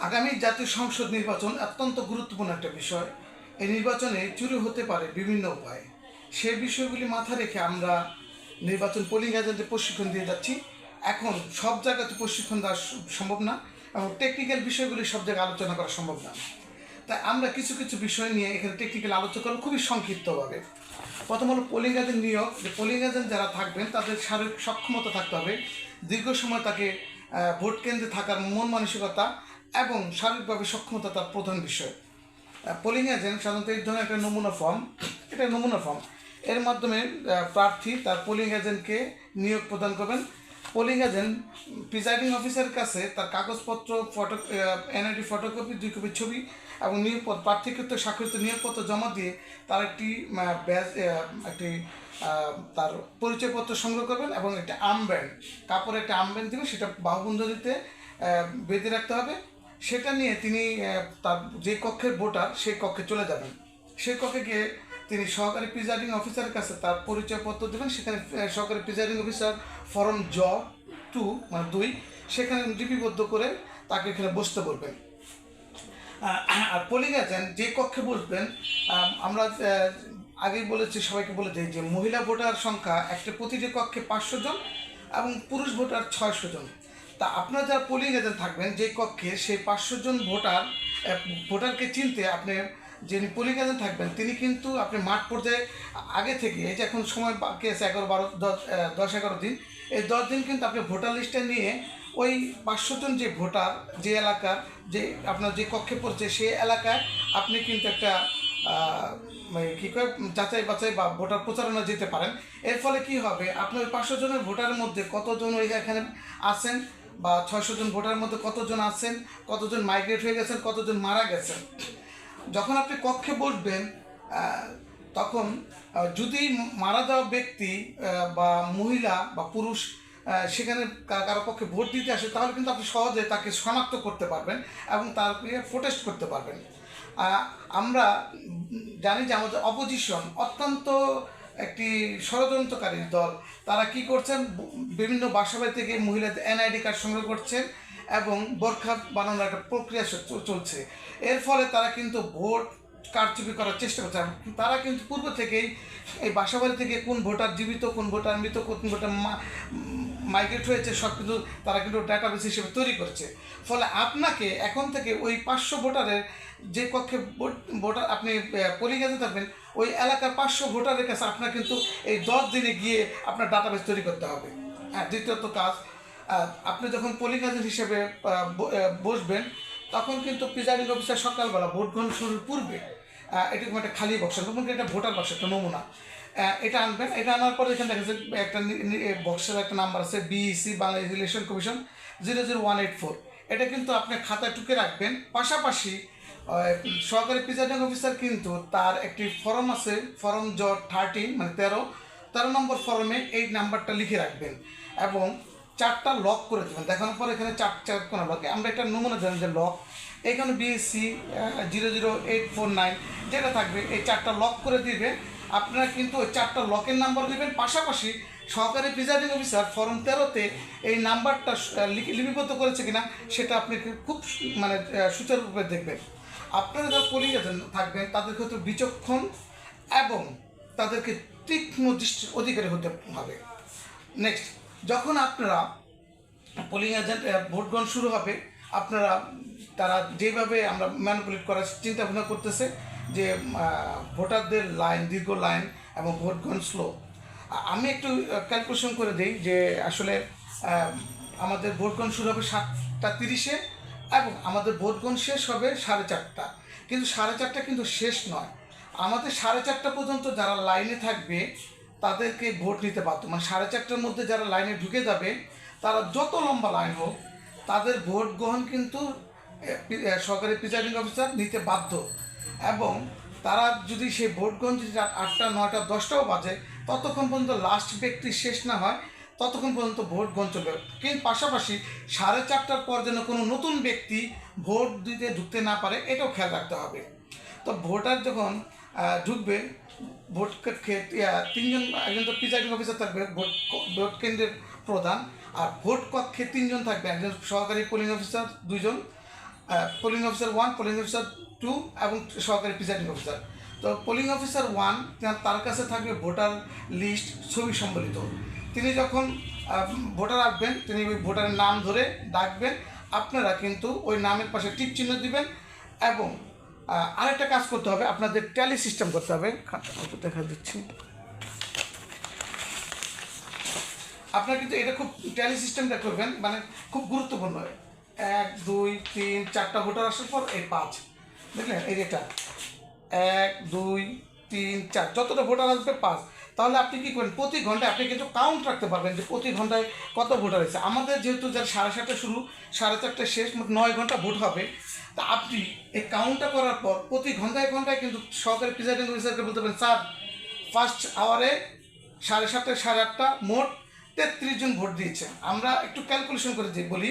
আগামী জাতীয় সংসদ নির্বাচন অত্যন্ত গুরুত্বপূর্ণ একটা বিষয়। এই নির্বাচনে চুরি হতে পারে বিভিন্ন উপায়ে। সে বিষয়গুলি মাথায় রেখে আমরা নির্বাচন পোলিং এজেন্টের প্রশিক্ষণ দিয়ে যাচ্ছি। এখন সব জায়গাতে প্রশিক্ষণ দেওয়া সম্ভব না এবং টেকনিক্যাল বিষয়গুলি সব জায়গায় আলোচনা করা সম্ভব না। তাই আমরা কিছু কিছু বিষয় নিয়ে এখানে টেকনিক্যাল আলোচনা করব খুবই সংক্ষিপ্তভাবে। প্রথম হলো পোলিং এজেন্ট নিয়োগ। যে পোলিং এজেন্ট যারা থাকবেন তাদের শারীরিক সক্ষমতা থাকতে হবে, দীর্ঘ সময় তাকে ভোট কেন্দ্রে থাকার মন মানসিকতা এবং শারীরিকভাবে সক্ষমতা তার প্রধান বিষয়। পোলিং এজেন্ট সাধারণত এই ধরনের একটা নমুনা ফর্ম এর মাধ্যমে প্রার্থী তার পোলিং এজেন্টকে নিয়োগ প্রদান করবেন। পোলিং এজেন্ট প্রিজাইডিং অফিসারের কাছে তার কাগজপত্র, এনআইডি ফটোকপি, 2 কপি ছবি এবং নিয়োগপত্র, প্রার্থীকৃত স্বাক্ষরিত নিয়োগপত্র জমা দিয়ে তার তার পরিচয়পত্র সংগ্রহ করবেন এবং একটা কাপড়ে একটা আর্মব্যান্ড দেবেন, সেটা বাহুবন্ধনীতে বেঁধে রাখতে হবে। সেটা নিয়ে তিনি তার যে কক্ষের ভোটার সেই কক্ষে চলে যাবেন। সেই কক্ষে গিয়ে তিনি সহকারী প্রিজাইডিং অফিসারের কাছে তার পরিচয়পত্র দেবেন। সেখানে সহকারী প্রিজাইডিং অফিসার ফর্ম J2 মানে 2 সেখানে লিপিবদ্ধ করে তাকে এখানে বসতে বলবেন। আর পোলিং এজেন্ট যে কক্ষে বসবেন, আমরা আগেই বলেছি, সবাইকে বলে দিই যে মহিলা ভোটার সংখ্যা প্রতিটি কক্ষে 500 জন এবং পুরুষ ভোটার 600 জন। তা আপনারা যারা পোলিং এজেন্ট থাকবেন যে কক্ষে, সেই 500 জন ভোটারকে চিনতে আপনি যিনি পোলিং এজেন্ট থাকবেন তিনি কিন্তু আপনি মাঠ পর্যায়ে আগে থেকে, এই যে এখন সময় বাকি আছে 10-11 দিন, এই 10 দিন কিন্তু আপনি ভোটার লিস্টে নিয়ে ওই 500 জন যে ভোটার যে এলাকার যে আপনার যে কক্ষে পড়ছে সেই এলাকায় আপনি কিন্তু একটা কী করে যাচাই বাছাই বা ভোটার প্রচারণা যেতে পারেন। এর ফলে কি হবে, আপনার 500 জনের ভোটারের মধ্যে কতজন এখানে আছেন বা 600 জন ভোটারের মধ্যে কতজন আছেন, কতজন মাইগ্রেট হয়ে গেছেন, কতজন মারা গেছেন। যখন আপনি কক্ষে বসবেন তখন যদি মারা যাওয়া ব্যক্তি বা মহিলা বা পুরুষ সেখানে কারো পক্ষে ভোট দিতে আসে, তাহলে কিন্তু আপনি সহজে তাকে শনাক্ত করতে পারবেন এবং তার প্রোটেস্ট করতে পারবেন। আমরা জানি যে আমাদের অপোজিশন অত্যন্ত একটি ষড়যন্ত্রকারী দল। তারা কি করছেন, বিভিন্ন বাসাবাড়ি থেকে মহিলাদের এনআইডি কার্ড সংগ্রহ করছেন এবং বোরখা বানানোর একটা প্রক্রিয়া চলছে। এর ফলে তারা কিন্তু ভোট কারচুপি করার চেষ্টা করছে। তারা কিন্তু পূর্ব থেকেই এই বাসাবাড়ি থেকে কোন ভোটার জীবিত, কোন ভোটার মৃত, কোন ভোটার মাইগ্রেট হয়েছে সব কিন্তু তারা কিন্তু ডাটাবেস হিসেবে তৈরি করছে। ফলে আপনাকে এখন থেকে ওই 500 ভোটারের যে কক্ষে ভোটার আপনি পোলিং এজেন্ট থাকবেন, ওই এলাকার 500 ভোটারের কাছে আপনার কিন্তু এই 10 দিনে গিয়ে আপনার ডাটাবেস তৈরি করতে হবে। দ্বিতীয়ত কাজ, আপনি যখন পোলিং এজেন্ট হিসেবে বসবেন তখন কিন্তু প্রিজাইডিং অফিসার সকালবেলা ভোট গ্রহণ শুরুর পূর্বে এরকম একটা খালি বক্স, এটা ভোটার বক্স, একটা নমুনা, এটা আনবেন। এটা আনার পরে এখানে দেখা যাচ্ছে একটা বক্সের একটা নাম্বার আছে, BEC বাংলাদেশ ইলেকশন কমিশন 00184। এটা কিন্তু আপনি খাতায় টুকে রাখবেন। পাশাপাশি সহকারী প্রিজাইডিং অফিসার কিন্তু তার একটি ফর্ম আছে, ফর্ম J13 মানে 13 নম্বর ফর্মে এই নাম্বারটা লিখে রাখবেন এবং 4টা লক করে দেবেন। দেখানোর পর এখানে 4 কোনো লক, আমরা একটা নমুনা জানি যে লক, এখানে BEC 00849 যেটা থাকবে, এই 4টা লক করে দিবে। আপনারা কিন্তু ওই 4টা লকের নাম্বার দেবেন। পাশাপাশি সহকারী প্রিজাইডিং অফিসার ফর্ম 13-তে এই নাম্বারটা লিপিবদ্ধ করেছে কিনা সেটা আপনি খুব সুচারুরূপে দেখবেন। আপনারা যারা পোলিং এজেন্ট থাকবেন তাদের ক্ষেত্রে বিচক্ষণ এবং তাদেরকে তীক্ষ্ণ দৃষ্টির অধিকারী হতে হবে। নেক্সট, যখন আপনারা পোলিং এজেন্ট ভোট গ্রহণ শুরু হবে, তারা যেভাবে আমরা ম্যানিপুলেট করার চিন্তা ভাবনা করতেছে যে ভোটারদের দীর্ঘ লাইন এবং ভোট গ্রহণ স্লো। আমি একটু ক্যালকুলেশন করে দিই যে আসলে আমাদের ভোট গ্রহণ শুরু হবে 7:30-এ এবং আমাদের ভোট গ্রহণ শেষ হবে 4:30। কিন্তু 4:30 কিন্তু শেষ নয়, আমাদের 4:30 পর্যন্ত যারা লাইনে থাকবে তাদেরকে ভোট নিতে বাধ্য। মানে 4:30-টার মধ্যে যারা লাইনে ঢুকে যাবে, তারা যত লম্বা লাইন হোক তাদের ভোট গ্রহণ কিন্তু সরকারি প্রিজাইডিং অফিসার নিতে বাধ্য। এবং তারা যদি সেই ভোট গ্রহণ যদি 8টা, 9টা, 10টাও বাজে, ততক্ষণ পর্যন্ত লাস্ট ব্যক্তি শেষ না হয় ততক্ষণ পর্যন্ত ভোট গ্রহণ চলবে। কিন্তু পাশাপাশি 4:30টার পর যেন কোনো নতুন ব্যক্তি ভোট দিতে ঢুকতে না পারে, এটাও খেয়াল রাখতে হবে। তো ভোটার যখন ঢুকবে, ভোট 3জন, একজন তো প্রিজাইডিং অফিসার থাকবে ভোট কেন্দ্রের প্রধান, আর ভোট কক্ষে 3জন থাকবে, একজন সহকারী পোলিং অফিসার 2জন পোলিং অফিসার 1, পোলিং অফিসার 2 এবং সহকারী প্রিসাইডিং অফিসার। তো পোলিং অফিসার 1 তার কাছে থাকবে ভোটার লিস্ট ছবি সম্বলিত। তিনি যখন ভোটার আসবেন, তিনি ওই ভোটারের নাম ধরে ডাকবেন, আপনারা কিন্তু ওই নামের পাশে টিক চিহ্ন দিবেন। এবং আরেকটা কাজ করতে হবে, আপনাদের ট্যালি সিস্টেম করতে হবে। দেখা দিচ্ছি, আপনারা কিন্তু এটা খুব ট্যালি সিস্টেমটা করবেন, মানে খুব গুরুত্বপূর্ণ। 1 2 3 4টা ভোটার আসার পর এই 5, দেখলেন এই যেটা 1 2 3 4, যতটা ভোটার আসবে 5। তাহলে আপনি কী করেন, প্রতি ঘন্টায় আপনি কিন্তু কাউন্ট রাখতে পারবেন যে প্রতি ঘন্টায় কত ভোটার হয়েছে। আমাদের যেহেতু যার 7:30 শুরু, 4:30 শেষ, মোট 9 ঘন্টা ভোট হবে। তা আপনি এই কাউন্টটা করার পর প্রতি ঘন্টায় ঘন্টায় কিন্তু সহকারী প্রিসাইডিং অফিসারকে বলতে পারেন, স্যার ফার্স্ট আওয়ারে 7:30 8:30 মোট 33 জন ভোট দিয়েছে। আমরা একটু ক্যালকুলেশন করে যে বলি,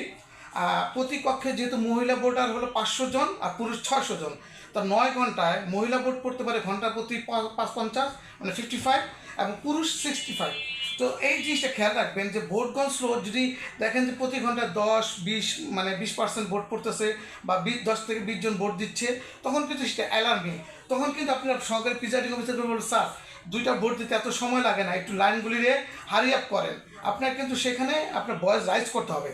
প্রতি কক্ষে যেহেতু মহিলা ভোটার হলো 500 জন আর পুরুষ 600 জন, তা 9 ঘন্টায় মহিলা ভোট পড়তে পারে ঘন্টা প্রতি 550, মানে 55, এবং পুরুষ 65। তো এই জিনিসটা খেয়াল রাখবেন যে ভোটগণ স্লো, যদি দেখেন যে প্রতি ঘন্টায় 10-20 মানে 20% ভোট পড়তেছে বা 10 থেকে 20 জন ভোট দিচ্ছে, তখন কিন্তু সেটা অ্যালার্মিং। তখন কিন্তু আপনার সহকারী প্রিসাইডিং অফিসারকে বলবেন, স্যার 2টা ভোট দিতে এত সময় লাগে না, একটু লাইনগুলিরে হারি আপ করেন। আপনার কিন্তু সেখানে আপনার ভয়েস রাইজ করতে হবে।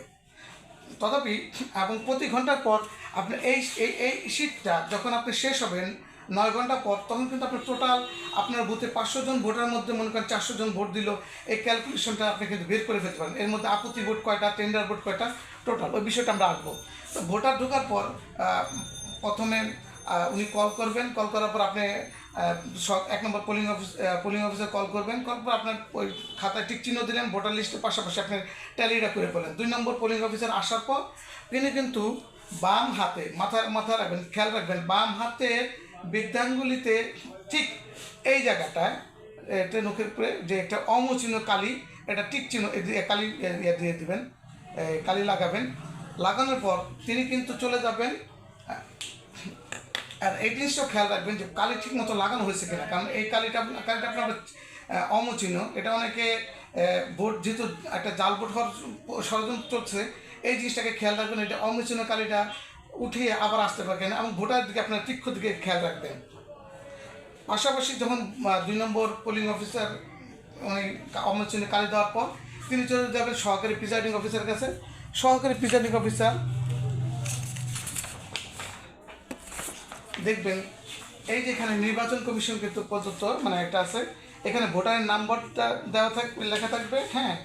তথাপি এবং প্রতি ঘন্টার পর আপনার এই এই এই শিটটা যখন আপনি শেষ হবেন 9 ঘন্টা পর, তখন কিন্তু আপনার টোটাল আপনার বুথে 500 জন ভোটার মধ্যে মনে করেন 400 জন ভোট দিল, এই ক্যালকুলেশনটা আপনি কিন্তু বের করে ফেলতে পারেন। এর মধ্যে আপত্তি ভোট কয়টা, টেন্ডার ভোট কয়টা, টোটাল ওই বিষয়টা আমরা আসবো। তো ভোটার ঢোকার পর প্রথমে উনি কল করবেন, কল করার পর আপনি 1 নম্বর পোলিং অফিসার কল করবেন, কল পর আপনার ওই খাতায় টিক চিহ্ন দিলেন, ভোটার লিস্টের পাশাপাশি আপনি ট্যালিটা করে ফেলেন। 2 নম্বর পোলিং অফিসার আসার পর তিনি কিন্তু বাম হাতে মাথা রাখবেন, খেয়াল রাখবেন বাম হাতের বৃদ্ধাঙ্গুলিতে ঠিক এই জায়গাটায় এটা নখের উপরে যে একটা অমচিহ্ন কালি, এটা টিক চিহ্ন কালি দিয়ে দিবেন, কালি লাগাবেন। লাগানোর পর তিনি কিন্তু চলে যাবেন। আর এই জিনিসটাও খেয়াল রাখবেন যে কালি ঠিক মতো লাগানো হয়েছে কিনা, কারণ এই কালিটা আপনার অমচিহ্ন, এটা অনেকে ভোট যেহেতু একটা জাল ভোট হওয়ার ষড়যন্ত্র চলছে, এই জিনিসটাকে খেয়াল রাখবেন, এটা অমচিহ্ন কালিটা উঠিয়ে আবার আসতে পারবেন এবং ভোটার দিকে আপনার তীক্ষ্ণ দিকে খেয়াল রাখবেন। পাশাপাশি যখন 2 নম্বর পোলিং অফিসার উনি অমচিহ্ন কালি দেওয়ার পর তিনি চলে যাবেন সহকারী প্রিসাইডিং অফিসারের কাছে। সহকারী প্রিসাইডিং অফিসার দেখবেন এই যে এখানে নির্বাচন কমিশন কিন্তু প্রদত্ত মানে একটা আছে, এখানে ভোটারের নাম্বারটা দেওয়া থাকবে, লেখা থাকবে, হ্যাঁ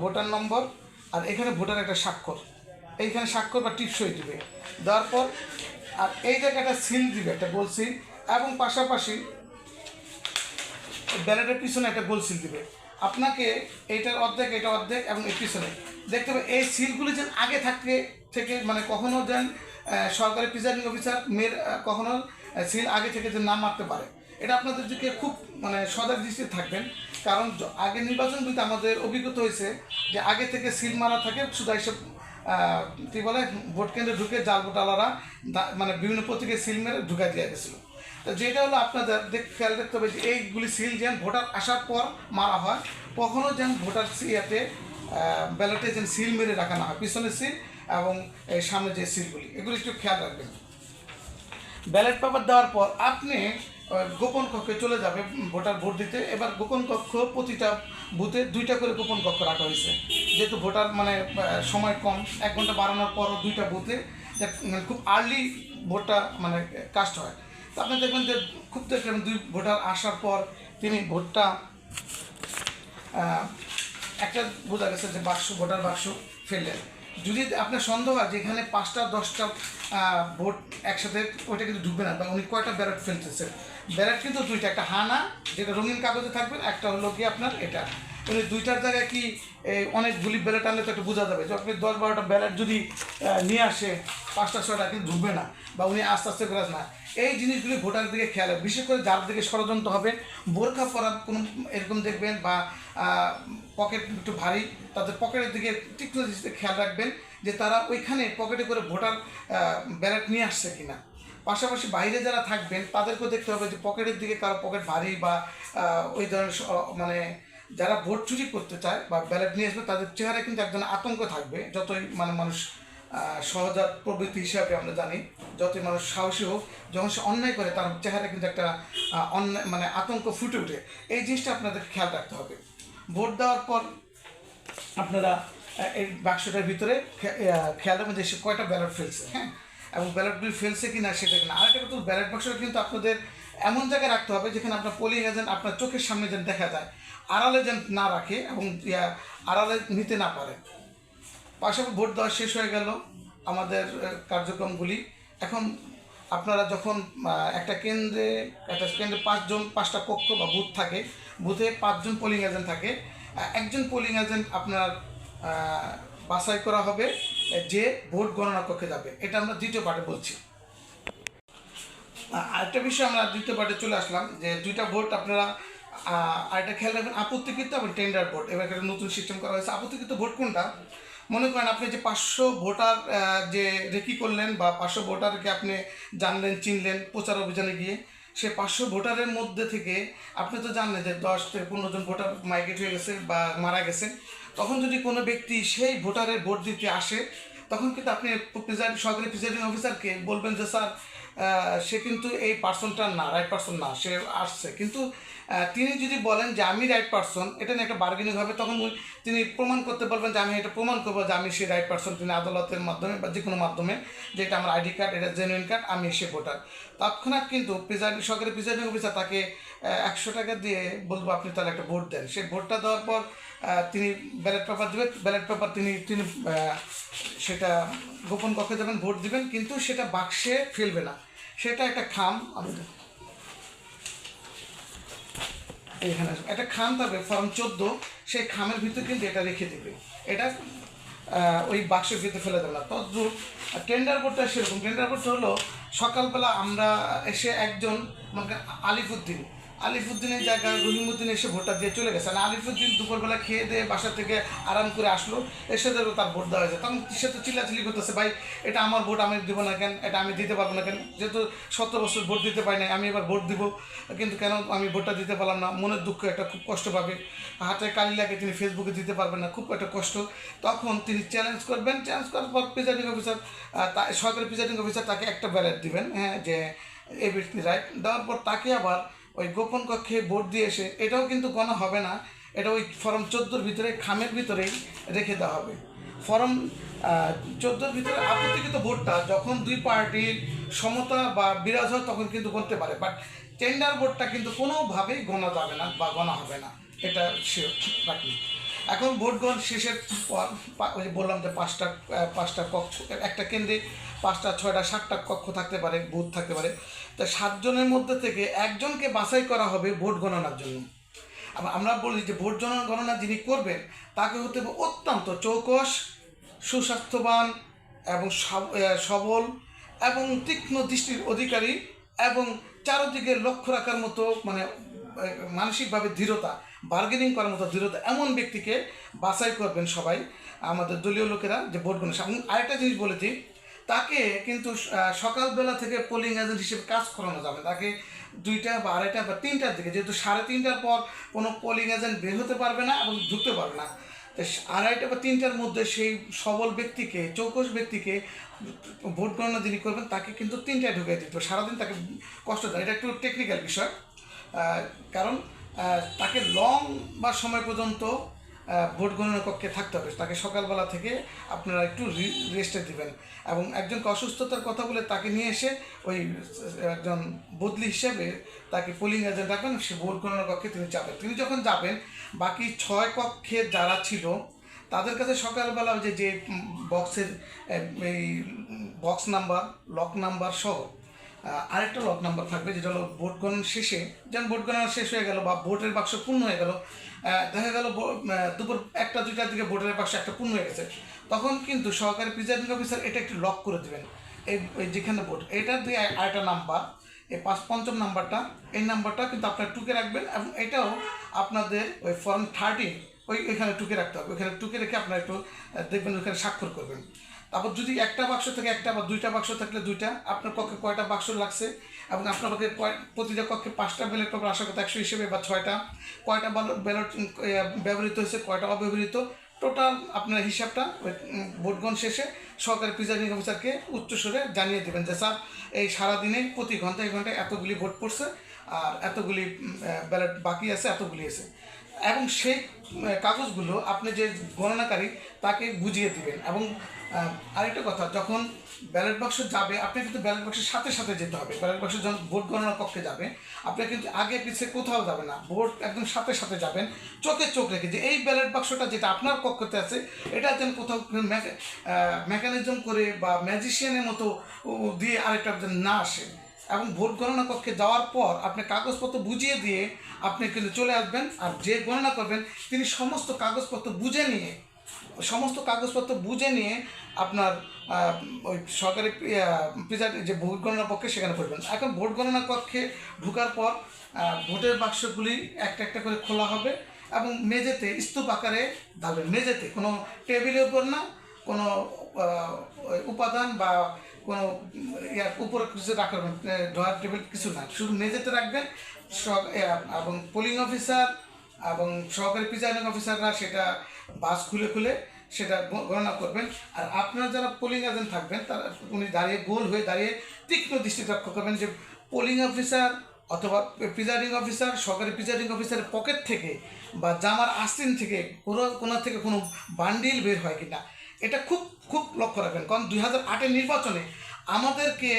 ভোটার নম্বর, আর এখানে ভোটার একটা স্বাক্ষর, এইখানে স্বাক্ষর বা টিপসই দিবে, দেওয়ার পর আর এই জায়গাটা সিল দিবে, একটা গোল সিল, এবং পাশাপাশি ব্যালটের পিছনে একটা গোল সিল দিবে। আপনাকে এইটার অর্ধেক, এটা অর্ধেক এবং এর পিছনে দেখতে হবে। এই সিলগুলি যেন আগে থেকে মানে কখনো যেন সরকারি প্রিসাইডিং অফিসার কখনো সিল আগে থেকে যেন না মারতে পারে। এটা আপনাদের দিকে খুব মানে সজাগ দৃষ্টিতে থাকবেন, কারণ আগে নির্বাচনগুলিতে আমাদের অভিজ্ঞতা হয়েছে যে আগে থেকে সিল মারা থাকে, শুধু এসব কী বলে ভোট কেন্দ্রে ঢুকে জাল ভোটালারা মানে বিভিন্ন প্রতীকের সিল মেরে ঢুকাই দিয়ে গেছিলো। তো যেটা হলো আপনাদের খেয়াল রাখতে হবে যে এইগুলি সিল যেন ভোটার আসার পর মারা হয়, কখনও যেন ভোটার ইয়াতে ব্যালটে যেন সিল মেরে রাখা না হয়, পিছনের সিল এবং এই সামনে যে সিলগুলি, এগুলি একটু খেয়াল রাখবেন। ব্যালট পেপার দেওয়ার পর আপনি গোপন কক্ষে চলে যাবে ভোটার ভোট দিতে। এবার গোপন কক্ষ প্রতিটা বুথে 2টা করে গোপন কক্ষ রাখা হয়েছে, যেহেতু ভোটার মানে সময় কম, 1 ঘন্টা বাড়ানোর পরও 2টা বুথে খুব আর্লি ভোটটা মানে কাস্ট হয়। তো আপনি দেখবেন যে খুব দেখবেন 2 ভোটার আসার পর তিনি ভোটটা একটা বোঝা গেছে যে ভোটার বাক্স ফেললেন। যদি আপনার সন্দেহ হয় যে এখানে 5টা 10টা ভোট একসাথে, ওইটা কিন্তু ঢুকবে না, বা উনি কয়টা ব্যালট ফেলতেছে। ব্যালট কিন্তু 2টা, একটা হানা যেটা রঙিন কাগজে থাকবে, একটা হলো কি আপনার এটা। উনি 2টার জায়গায় কি অনেকগুলি ব্যালট আনলে তো একটা বোঝা যাবে যে আপনি 10-12টা ব্যালট যদি নিয়ে আসে 5টা 6টা কিন্তু ঢুকবে না, বা উনি আস্তে আস্তে করে না। এই জিনিসগুলি ভোটার দিকে খেয়াল রাখবে, বিশেষ করে যার দিকে ষড়যন্ত্র হবে, বোরখা পরা কোনো এরকম দেখবেন, বা পকেট একটু ভারী, তাদের পকেটের দিকে তীক্ষ্ণ দৃষ্টিতে খেয়াল রাখবেন যে তারা ওইখানে পকেটে করে ভোটার ব্যালট নিয়ে আসছে কিনা। পাশাপাশি বাইরে যারা থাকবেন তাদেরকেও দেখতে হবে যে পকেটের দিকে কারো পকেট ভারী, বা ওই ধরনের মানে যারা ভোট চুরি করতে চায় বা ব্যালট নিয়ে আসবে তাদের চেহারা কিন্তু একজন আতঙ্ক থাকবে, যতই মানে মানুষ সহজাত প্রবৃত্তি হিসাবে আমরা জানি, যতই মানুষ সাহসী হোক, যখন সে অন্যায় করে তার চেহারা কিন্তু একটা অন্যায় মানে আতঙ্ক ফুটে ওঠে। এই জিনিসটা আপনাদেরকে খেয়াল রাখতে হবে। ভোট দেওয়ার পর আপনারা এই বাক্সটার ভিতরে খেয়াল রাখবেন যে সে কয়টা ব্যালট ফেলছে, হ্যাঁ, এবং ব্যালটগুলি ফেলছে কি না সেটা কিনা। আরেকটা কথা, ব্যালট বাক্সটা কিন্তু আপনাদের এমন জায়গায় রাখতে হবে যেখানে আপনার পোলিং এজেন্ট আপনার চোখের সামনে যেন দেখা যায়, আড়ালে যেন না রাখে এবং আড়ালে নিতে না পারে। পাশাপাশি ভোট দেওয়া শেষ হয়ে গেল আমাদের কার্যক্রমগুলি। এখন আপনারা যখন একটা কেন্দ্রে 5টা কক্ষ বা বুথ থাকে, বুথে 5জন পোলিং এজেন্ট থাকে। একজন পোলিং এজেন্ট আপনার বাছাই করা হবে যে ভোট গণনা কক্ষে যাবে। এটা আমরা দ্বিতীয় পার্টে বলছি। আরেকটা বিষয় আমরা দ্বিতীয় পার্টে চলে আসলাম, যে 2টা ভোট আপনারা আরেকটা খেয়াল রাখবেন, আপত্তিকৃত এবং টেন্ডার ভোট। এবার একটা নতুন সিস্টেম করা হয়েছে। আপত্তিকৃত ভোট কোনটা? মনে করেন আপনি যে 500 ভোটার যে রেকি করলেন বা 500 ভোটারকে আপনি জানলেন, চিনলেন প্রচার অভিযানে গিয়ে, সে 500 ভোটারের মধ্যে থেকে আপনি তো জানলেন যে 10 থেকে 15 জন ভোটার মাইগ্রেট হয়ে গেছে বা মারা গেছে। তখন যদি কোনো ব্যক্তি সেই ভোটারের ভোট দিতে আসে, তখন কিন্তু আপনি সরকারি প্রিসাইডিং অফিসারকে বলবেন যে স্যার সে কিন্তু এই পার্সনটা না, রাইট পার্সন না, সে আসছে। কিন্তু তিনি যদি বলেন যে আমি রাইট পার্সন, এটা নিয়ে একটা বার্গেনিং হবে, তখন তিনি প্রমাণ করতে পারবেন যে আমি এটা প্রমাণ করবো যে আমি সেই রাইট পার্সন। তিনি আদালতের মাধ্যমে বা যে কোনো মাধ্যমে, যে এটা আমার আইডি কার্ড, এটা জেনুইন কার্ড, আমি সে ভোটার। তৎক্ষণাৎ কিন্তু সরকারি প্রিসাইডিং অফিসার তাকে 100 টাকা দিয়ে বলবো আপনি তাহলে একটা ভোট দেন। সেই ভোটটা দেওয়ার পর তিনি ব্যালট পেপার দেবেন। ব্যালট পেপার তিনি সেটা গোপন কক্ষে যাবেন, ভোট দিবেন, কিন্তু সেটা বাক্সে ফেলবে না। সেটা একটা খাম, এখানে একটা খাম থাকবে ফর্ম 14, সেই খামের ভিতরে কিন্তু এটা রেখে দেবে। এটা ওই বাক্সের ভিতরে ফেলে দেবে না। তদ্রুপ টেন্ডার বোর্ডটা সেরকম। টেন্ডার বোর্ডটা হলো সকালবেলা আমরা এসে একজন মানে আলিফুদ্দিনের জায়গায় রহিমউদ্দিন এসে ভোটটা দিয়ে চলে গেছে। আর আলিফুদ্দিন দুপুরবেলা খেয়ে দিয়ে বাসা থেকে আরাম করে আসলো, এসে দেখো তার ভোট দেওয়া হয়েছে। তখন সে তো চিল্লাচিল্লি করতেছে, ভাই এটা আমার ভোট, আমি দিব না কেন, এটা আমি দিতে পারবো না কেন, যেহেতু 17 বছর ভোট দিতে পারি না, আমি এবার ভোট দিব, কিন্তু কেন আমি ভোটটা দিতে পারলাম না। মনের দুঃখ একটা, খুব কষ্ট পাবে, হাতে কালি লাগে, তিনি ফেসবুকে দিতে পারবেন না, খুব একটা কষ্ট। তখন তিনি চ্যালেঞ্জ করবেন। চ্যালেঞ্জ করার পর প্রিসাইডিং অফিসার, সরকারি প্রিসাইডিং অফিসার তাকে একটা ব্যালট দিবেন, হ্যাঁ, যে এই ব্যক্তি রাইট। দেওয়ার পর তাকে আবার ওই গোপন কক্ষে ভোট দিয়ে এসে, এটাও কিন্তু গণা হবে না, এটা ওই ফর্ম 14 ভিতরে খামের ভিতরেই রেখে দেওয়া হবে। ফর্ম 14 ভিতরে আপত্তিকৃত ভোটটা যখন দুই পার্টির সমতা বা বিরাজ হয় তখন কিন্তু করতে পারে, বাট টেন্ডার ভোটটা কিন্তু কোনোভাবেই গণা যাবে না বা গণা হবে না, এটা বাকি। এখন ভোট গ্রহণ শেষের পর ওই যে বললাম যে 5টা কক্ষ, একটা কেন্দ্রে 5টা 6টা 7টা কক্ষ থাকতে পারে, বুথ থাকতে পারে। তো 7 জনের মধ্যে থেকে একজনকে বাছাই করা হবে ভোট গণনার জন্য। আমরা বলি যে ভোট গণনা যিনি করবেন তাকে হতে হবে অত্যন্ত চৌকস, সুস্বাস্থ্যবান এবং সবল এবং তীক্ষ্ণ দৃষ্টির অধিকারী এবং চারদিকে লক্ষ্য রাখার মতো মানে মানসিকভাবে দৃঢ়তা, বার্গেনিং করার মতো দৃঢ়তা, এমন ব্যক্তিকে বাছাই করবেন সবাই আমাদের দলীয় লোকেরা, যে ভোট গণনা। এবং আরেকটা জিনিস বলেছি, তাকে কিন্তু সকালবেলা থেকে পোলিং এজেন্ট হিসেবে কাজ করানো যাবে। তাকে 2টা বা 2:30 বা 3টার দিকে, যেহেতু 3:30টার পর কোনো পোলিং এজেন্ট বের হতে পারবে না এবং ঢুকতে পারবে না, তো 2:30 বা 3টার মধ্যে সেই সবল ব্যক্তিকে, চৌকস ব্যক্তিকে, ভোট গণনা যিনি করবেন তাকে কিন্তু 3টায় ঢুকিয়ে দিতে হবে। সারাদিন তাকে কষ্ট দেয়, এটা একটু টেকনিক্যাল বিষয়, কারণ তাকে লং বা সময় পর্যন্ত ভোট গণনা কক্ষে থাকতে হবে। তাকে সকালবেলা থেকে আপনারা একটু রেস্টে দেবেন এবং একজনকে অসুস্থতার কথা বলে তাকে নিয়ে এসে ওই একজন বদলি হিসেবে তাকে পোলিং এজেন্ট রাখবেন, সে ভোট গণনা কক্ষে তিনি যাবেন। তিনি যখন যাবেন, বাকি 6 কক্ষের যারা ছিল তাদের কাছে সকালবেলা যে বক্সের এই বক্স নাম্বার, লক নাম্বার সহ আরেকটা লক নাম্বার থাকবে, যেটা হলো ভোট গণনা শেষে, যেমন ভোট গণনা শেষ হয়ে গেল বা ভোটের বাক্স পূর্ণ হয়ে গেল, দেখা গেল দুপুর 1টা 2টার দিকে ভোটের বাক্স একটা পূর্ণ হয়ে গেছে, তখন কিন্তু সহকারী প্রিসাইডিং অফিসার এটা একটু লক করে দেবেন। এই যেখানে ভোট, এটা দিয়ে আরেকটা নাম্বার, এই 5ম নাম্বারটা, এই নাম্বারটা কিন্তু আপনারা টুকে রাখবেন এবং এটাও আপনাদের ওই ফর্ম 30 এখানে টুকে রাখতে হবে। ওইখানে টুকে রেখে আপনারা একটু দেখবেন, ওইখানে স্বাক্ষর করবেন। তারপর যদি একটা বাক্স থেকে একটা বা 2টা বাক্স থাকলে 2টা, আপনার পক্ষে কয়টা বাক্স লাগছে এবং আপনার পক্ষে প্রতিটা কক্ষে 5টা ব্যালট পেপার আশা করতে 100 হিসেবে বা 6টা, কয়টা ব্যালট ব্যবহৃত হয়েছে, কয়টা অব্যবহৃত, টোটাল আপনার হিসাবটা ভোট গ্রহণ শেষে সহকারী প্রিজাইডিং অফিসারকে উচ্চস্বরে জানিয়ে দেবেন যে স্যার এই সারাদিনে প্রতি ঘন্টায় ঘন্টায় এতগুলি ভোট পড়ছে আর এতগুলি ব্যালট বাকি আছে, এতগুলি আছে, এবং সেই কাগজগুলো আপনি যে গণনাকারী তাকে বুঝিয়ে দিবেন। এবং আরেকটা কথা, যখন ব্যালট বাক্স যাবে আপনি কিন্তু ব্যালট বাক্সের সাথে সাথে যেতে হবে। ব্যালট বাক্স যখন ভোট গণনা কক্ষে যাবে আপনি কিন্তু আগে পিছিয়ে কোথাও যাবে না, ভোট একদম সাথে সাথে যাবেন, চোখে চোখ রেখে যে এই ব্যালট বাক্সটা যেটা আপনার কক্ষতে আছে এটা যেন কোথাও মেকানিজম করে বা ম্যাজিশিয়ানের মতো দিয়ে আরেকটা যেন না আসে। এবং ভোট গণনা কক্ষে যাওয়ার পর আপনি কাগজপত্র বুঝিয়ে দিয়ে আপনি কিন্তু চলে আসবেন, আর যে গণনা করবেন তিনি সমস্ত কাগজপত্র বুঝে নিয়ে আপনার ওই সরকারি প্রিজাইডিং যে ভোট গণনা কক্ষে সেখানে করবেন। এখন ভোট গণনা কক্ষে ঢোকার পর ভোটের বাক্সগুলি একটা একটা করে খোলা হবে এবং মেঝেতে স্তূপ আকারে ঢালবেন, মেঝেতে, কোনো টেবিলের উপর না, কোনো উপাদান বা কোনো উপরে কিছু রাখবেন, ড্রয়ার টেবিল কিছু না, শুধু মেঝেতে রাখবেন। এবং পোলিং অফিসার এবং সহকারী প্রিজাইডিং অফিসাররা সেটা বাস খুলে খুলে সেটা গণনা করবেন। আর আপনারা যারা পোলিং এজেন্ট থাকবেন তারা উনি দাঁড়িয়ে গোল হয়ে দাঁড়িয়ে তীক্ষ্ণ দৃষ্টি লক্ষ্য করবেন যে পোলিং অফিসার অথবা প্রিজাইডিং অফিসার, সহকারী প্রিজাইডিং অফিসারের পকেট থেকে বা জামার আস্তিন থেকে কোনো থেকে কোনো বান্ডিল বের হয় কিনা, এটা খুব খুব লক্ষ্য রাখবেন। কারণ 2008-এর নির্বাচনে আমাদেরকে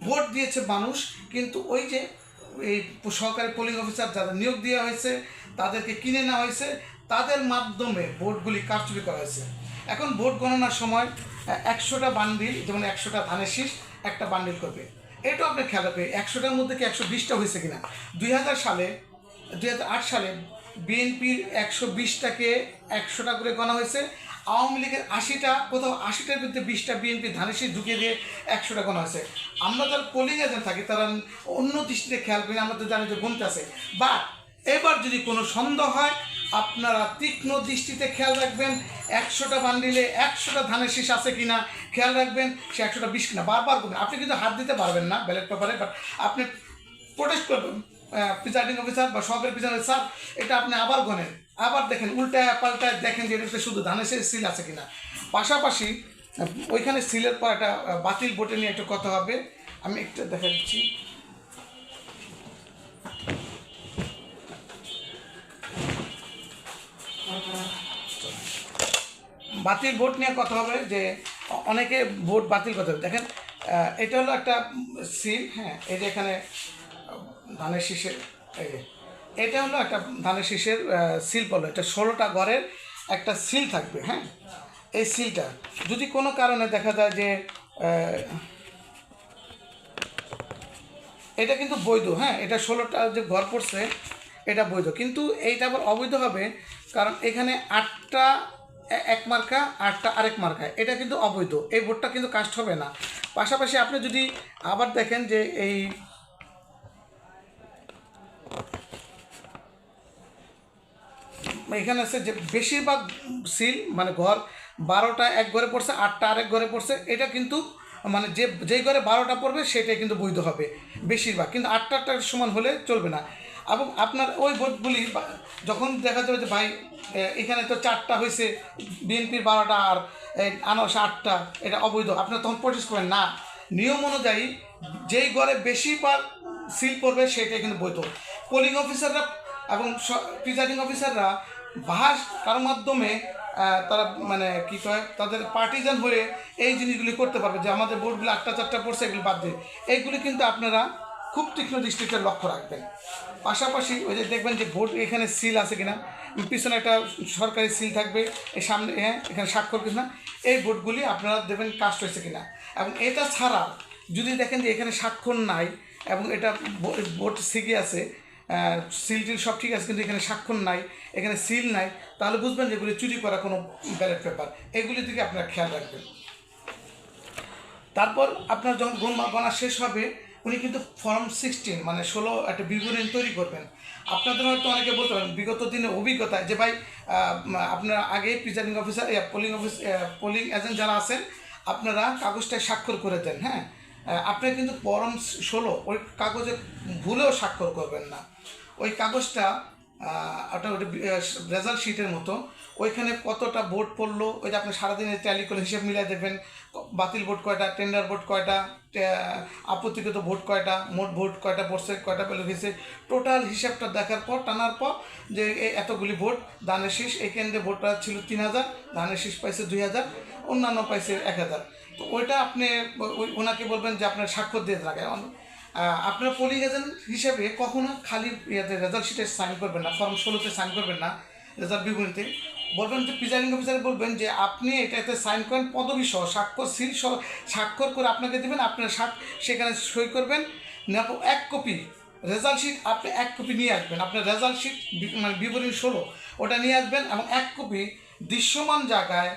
ভোট দিয়েছে মানুষ, কিন্তু ওই যে এই সহকারী পোলিং অফিসার যারা নিয়োগ দেওয়া হয়েছে তাদেরকে কিনে নেওয়া হয়েছে, তাদের মাধ্যমে ভোটগুলি কারচুপি করা হয়েছে। এখন ভোট গণনার সময় 100টা বান্ডিল, যেমন 100টা ধানের শীষ একটা বান্ডিল করবে, এটাও আপনি খেয়াল রাখবেন 100টার মধ্যে কি 120টা হয়েছে কিনা। 2008 সালে বিএনপির 120টাকে 100টা করে গণা হয়েছে, আওয়ামী লীগের 80টা, কোথাও 80টার বিরুদ্ধে 20টা বিএনপি ধানের শীষ ঢুকিয়ে দিয়ে 100টা গণা হয়েছে। আমরা যারা পোলিং এজেন্ট থাকি তারা অন্য দৃষ্টিতে খেয়াল করি, আমরা তো জানি যে গুনতে আছে। বা এবার যদি কোনো সন্দেহ হয় আপনারা তীক্ষ্ণ দৃষ্টিতে খেয়াল রাখবেন 100টা বান্ডিলে 100টা ধানের শীষ আছে কিনা খেয়াল রাখবেন, সে 100টা 20 কিনা বারবার করবেন। আপনি কিন্তু হাত দিতে পারবেন না ব্যালট পেপারে, বাট আপনি প্রোটেস্ট করবেন প্রিজাইডিং অফিসার বা সহকারী প্রিজাইডিং অফিসার, এটা আপনি আবার গণেন, আবার দেখেন, উল্টায় পাল্টায় দেখেন যে এটাতে শুধু ধানের শীষ সিল আছে কিনা। পাশাপাশি ওইখানে সিলের পর একটা বাতিল ভোটে নিয়ে একটু কথা হবে, আমি একটু দেখা দিচ্ছি। বাতিল ভোট নিয়ে কথা হবে, যে অনেকে ভোট বাতিল করতে হবে। দেখেন এটা হলো একটা সিল, হ্যাঁ, এই যে এখানে ধানের শীষের, এই যে এটা হলো একটা ধানের শীষের সিল পড়লো, এটা 16টা ঘরের একটা সিল থাকবে। হ্যাঁ, এই সিলটা যদি কোনো কারণে দেখা যায় যে এটা কিন্তু বৈধ, হ্যাঁ, এটা 16টা যে ঘর পড়ছে এটা বৈধ, কিন্তু এইটা আবার অবৈধ হবে কারণ এখানে 8টা এক মার্কা 8টা আরেক মার্কা, এটা কিন্তু অবৈধ, এই ভোটটা কিন্তু কাস্ট হবে না। পাশাপাশি আপনি যদি আবার দেখেন যে এই এখানে আছে যে বেশিরভাগ সিল মানে ঘর 12টা এক ঘরে পড়ছে, 8টা আরেক ঘরে পড়ছে, এটা কিন্তু মানে যেই ঘরে 12টা পড়বে সেটাই কিন্তু বৈধ হবে বেশিরভাগ, কিন্তু 8টার সমান হলে চলবে না। এবং আপনার ওই ভোটগুলি যখন দেখা যাবে যে ভাই এখানে তো 4টা হয়েছে বিএনপির 12টা আর আনারস 8টা, এটা অবৈধ, আপনার তখন প্রোটেস্ট করবেন না। নিয়ম অনুযায়ী যেই ঘরে বেশিরভাগ সিল পড়বে সেটাই কিন্তু বৈধ। পোলিং অফিসাররা এবং প্রিজাইডিং অফিসাররা বাহাস কারোর মাধ্যমে তারা মানে কী কয় তাদের পার্টিজান হয়ে এই জিনিসগুলি করতে পারবে, যে আমাদের ভোটগুলো 8টা 4টা পড়ছে এগুলি বাদ দিয়ে, এইগুলি কিন্তু আপনারা খুব তীক্ষ্ণ দৃষ্টিতে লক্ষ্য রাখবেন। পাশাপাশি ওই যে দেখবেন যে ভোট এখানে সিল আছে কিনা, পিছনে একটা সরকারি সিল থাকবে, এই সামনে হ্যাঁ এখানে স্বাক্ষর কিনা, এই ভোটগুলি আপনারা দেবেন কাস্ট হয়েছে কিনা। এবং এটা ছাড়া যদি দেখেন যে এখানে স্বাক্ষর নাই এবং এটা ভোট সিগে আছে, সিল টিল সব ঠিক আছে কিন্তু এখানে স্বাক্ষর নাই, এখানে সিল নাই, তাহলে বুঝবেন যে এগুলি চুরি করা কোনো ব্যালট পেপার, এগুলির দিকে আপনারা খেয়াল রাখবেন। তারপর আপনার যখন গণনা শেষ হবে উনি কিন্তু ফর্ম 16 মানে 16 একটা বিবরণী তৈরি করবেন। আপনাদের হয়তো অনেকে বলতে পারেন বিগত দিনের অভিজ্ঞতায় যে ভাই আপনারা আগে প্রিজাইডিং অফিসার পোলিং এজেন্ট যারা আছেন আপনারা কাগজটায় স্বাক্ষর করে দেন। হ্যাঁ, আপনারা কিন্তু ফর্ম 16 ওই কাগজে ভুলেও স্বাক্ষর করবেন না। ওই কাগজটা ওটা ওটা রেজাল্ট শিটের মতো, ওইখানে কতটা ভোট পড়লো ওই যে আপনি সারাদিনের ট্যালি করে হিসেব মিলাই দেবেন, বাতিল ভোট কয়টা, টেন্ডার ভোট কয়টা, আপত্তিগত ভোট কয়টা, মোট ভোট কয়টা পড়ছে, কয়টা পেলো হয়েছে, টোটাল হিসাবটা দেখার পর টানার পর যে এতগুলি ভোট, ধানের শীষ এই কেন্দ্রে ভোটটা ছিল 3000, ধানের শীষ পাইছে 2000, অন্যান্য পাইছে 1000। তো ওইটা আপনি ওনাকে বলবেন যে আপনার স্বাক্ষর দিয়ে রাখেন। আপনার পোলিং এজেন্ট হিসেবে কখনো খালি ইয়াতে রেজাল্ট শিটে সাইন করবেন না, ফর্ম 16-তে সাইন করবেন না, রেজাল্ট বিবরণীতে বলবেন যে প্রিজাইডিং অফিসার বলবেন যে আপনি এটাতে সাইন করেন পদবি সহ, স্বাক্ষর সিল সহ স্বাক্ষর করে আপনাকে দেবেন, আপনার সেখানে সই করবেন, এক কপি রেজাল্ট শিট আপনি এক কপি নিয়ে আসবেন, আপনার রেজাল্ট শিট মানে বিবরণী 16 ওটা নিয়ে আসবেন, এবং এক কপি দৃশ্যমান জায়গায়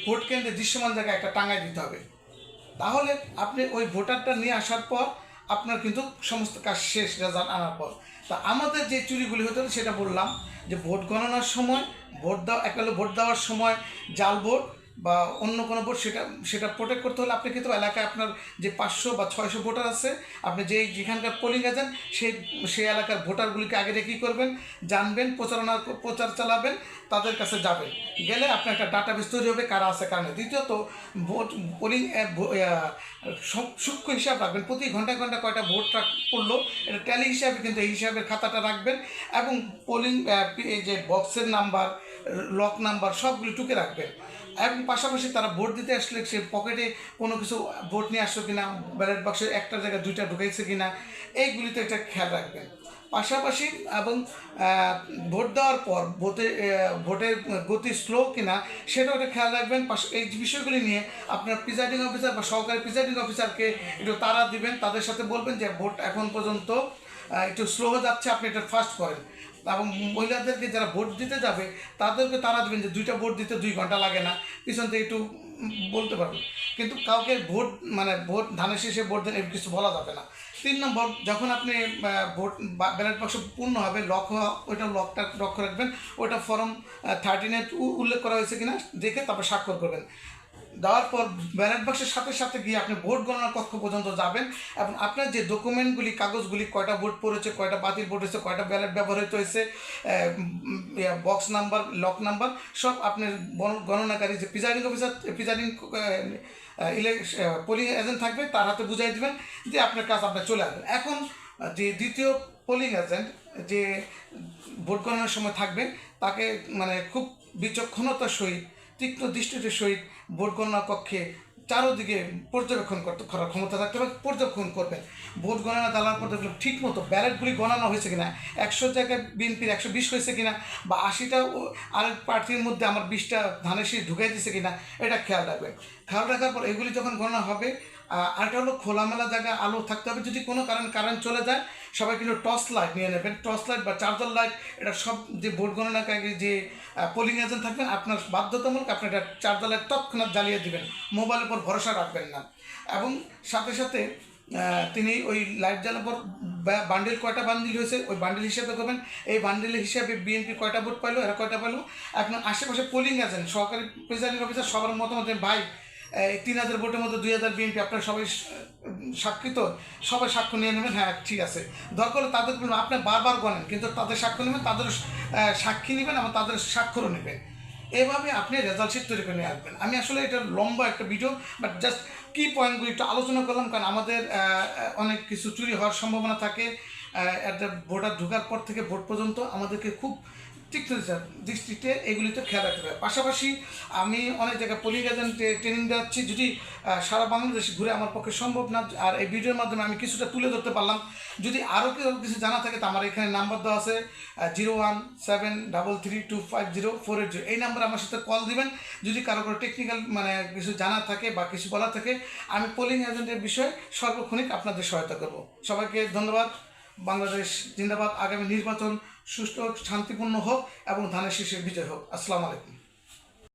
ভোট কেন্দ্রে দৃশ্যমান জায়গায় একটা টাঙায় দিতে হবে। তাহলে আপনি ওই ভোটারটা নিয়ে আসার পর আপনার কিন্তু সমস্ত কাজ শেষ, রেজাল্ট আনার পর। তা আমাদের যে চুরিগুলি হতো সেটা বললাম যে ভোট গণনার সময় ভোট দেওয়া, এককালে ভোট দেওয়ার সময় জাল ভোট বা অন্য কোনো ভোট সেটা প্রোটেক্ট করতে হলে আপনি কিন্তু এলাকায় আপনার যে 500 বা 600 ভোটার আছে, আপনি যেখানকার পোলিং এজেন্ট সেই এলাকার ভোটারগুলিকে আগে কী করবেন জানবেন, প্রচার চালাবেন, তাদের কাছে যাবেন, গেলে আপনার একটা ডাটাবেস তৈরি হবে কারা আছে কারণে। দ্বিতীয়ত ভোট পোলিং সূক্ষ্ম হিসাব রাখবেন, প্রতি ঘন্টায় ঘন্টা কয়টা ভোট পড়লো এটা ট্যালি হিসাবে কিন্তু এই হিসাবের খাতাটা রাখবেন, এবং পোলিং এই যে বক্সের নাম্বার, লক নাম্বার সবগুলি টুকে রাখবেন। এবং পাশাপাশি তারা ভোট দিতে আসলে সে পকেটে কোনো কিছু ভোট নিয়ে আসছো কিনা, ব্যালট বাক্সে একটা জায়গায় 2টা ঢুকাইছে কিনা, এইগুলিতে একটা খেয়াল রাখবেন। পাশাপাশি এবং ভোট দেওয়ার পর ভোটের গতি স্লো কিনা সেটাও একটা খেয়াল রাখবেন। এই বিষয়গুলি নিয়ে আপনার প্রিজাইডিং অফিসার বা সহকারী প্রিজাইডিং অফিসারকে একটু তাড়া দিবেন, তাদের সাথে বলবেন যে ভোট এখন পর্যন্ত একটু স্লো হয়ে যাচ্ছে, আপনি এটা ফাস্ট করেন। এবং মহিলাদেরকে যারা ভোট দিতে যাবে তাদেরকে তারা দেবেন যে 2টা ভোট দিতে 2 ঘন্টা লাগে না, পিছন থেকে একটু বলতে পারবেন, কিন্তু কাউকে ভোট ধানের শেষে ভোট দেন এর কিছু বলা যাবে না। 3 নম্বর, যখন আপনি ভোট ব্যালট বাক্স পূর্ণ হবে লক হওয়া, ওইটা লকটা লক্ষ্য রাখবেন, ওইটা ফর্ম 13-এ উল্লেখ করা হয়েছে কিনা দেখে তারপর স্বাক্ষর করবেন। দেওয়ার পর ব্যালট বাক্সের সাথে সাথে গিয়ে আপনি ভোট গণনা কক্ষ পর্যন্ত যাবেন, এবং আপনার যে ডকুমেন্টগুলি কাগজগুলি কয়টা ভোট পড়েছে, কয়টা বাতিল ভোট হয়েছে, কয়টা ব্যালট ব্যবহৃত হয়েছে, বক্স নাম্বার, লক নাম্বার সব আপনার গণনাকারী যে presiding officer, presiding polling agent থাকবে তার হাতে বুঝাই দেবেন যে আপনার কাজ আপনার চলে আসবেন। এখন যে দ্বিতীয় পোলিং এজেন্ট যে ভোট গণনার সময় থাকবে তাকে খুব বিচক্ষণতার সহিত, তীক্ষ্ণ দৃষ্টির সহিত ভোট গণনা কক্ষে চারোদিকে পর্যবেক্ষণ করার ক্ষমতা থাকতে হবে, পর্যবেক্ষণ করবেন। ভোট গণনা দেওয়ার পর দেখবেন ঠিক মতো ব্যালটগুলি গণানো হয়েছে কিনা, 100 জায়গায় বিএনপির 120 হয়েছে কিনা, বা 80টা আরেক প্রার্থীর মধ্যে আমার 20টা ধানের শীষ ঢুকাই দিয়েছে কিনা, এটা খেয়াল রাখবেন। খেয়াল রাখার পর এগুলি যখন গণনা হবে, আরেকটা হলো খোলামেলা জায়গায় আলো থাকতে হবে, যদি কোনো কারেন্ট চলে যায় সবাই কিন্তু টর্চ লাইট নিয়ে নেবেন, টর্চ লাইট বা চার্জার লাইট, এটা সব যে ভোট গণনাকারী যে পোলিং এজেন্ট থাকবেন আপনার বাধ্যতামূলক আপনি এটা চার্জার লাইট তৎক্ষণাৎ জ্বালিয়ে দিবেন, মোবাইলের উপর ভরসা রাখবেন না। এবং সাথে সাথে তিনি ওই লাইট জ্বালার পর বান্ডিল কয়টা বান্ডিল হয়েছে ওই বান্ডিল হিসাবে করবেন, এই বান্ডিলের হিসাবে বিএনপি কয়টা ভোট পাইলো, এরা কয়টা পাইলো, আপনার আশেপাশে পোলিং এজেন্ট, সহকারী প্রিজাইডিং অফিসার সবার মতামত ভাই 3000 ভোটের মধ্যে 2000 বিএনপি, আপনার সবাই সাক্ষিত, সবাই সাক্ষ্য নিয়ে নেবেন, হ্যাঁ ঠিক আছে। দরকার হলে তাদের আপনি বারবার গণেন, কিন্তু তাদের সাক্ষ্য নেবেন, তাদের সাক্ষী নেবেন এবং তাদের স্বাক্ষরও নেবেন। এভাবে আপনি রেজাল্ট শিট তৈরি করে নিয়ে আসবেন। আমি আসলে এটা লম্বা একটা ভিডিও, বাট জাস্ট কি পয়েন্টগুলি একটু আলোচনা করলাম, কারণ আমাদের অনেক কিছু চুরি হওয়ার সম্ভাবনা থাকে। একটা ভোটার ঢোকার পর থেকে ভোট পর্যন্ত আমাদেরকে খুব তীক্ষ্ণ দৃষ্টিতে এগুলিতে খেয়াল রাখতে হবে। পাশাপাশি আমি অনেক জায়গায় পোলিং এজেন্ট ট্রেনিং দেওয়াচ্ছি, যদি সারা বাংলাদেশ ঘুরে আমার পক্ষে সম্ভব না, আর এই ভিডিওর মাধ্যমে আমি কিছুটা তুলে ধরতে পারলাম। যদি আরও কিছু জানা থাকে তো আমার এখানে নাম্বার দেওয়া আছে 01733250480, এই নাম্বারে আমার সাথে কল দিবেন। যদি কারো টেকনিক্যাল কিছু জানা থাকে বা কিছু বলা থাকে, আমি পোলিং এজেন্টের বিষয়ে সর্বক্ষণিক আপনাদের সহায়তা করব। সবাইকে ধন্যবাদ। বাংলাদেশ জিন্দাবাদ। আগামী নির্বাচন সুষ্ঠু হোক, শান্তিপূর্ণ হোক এবং ধানের শীষের বিজয় হোক। আসসালামু আলাইকুম।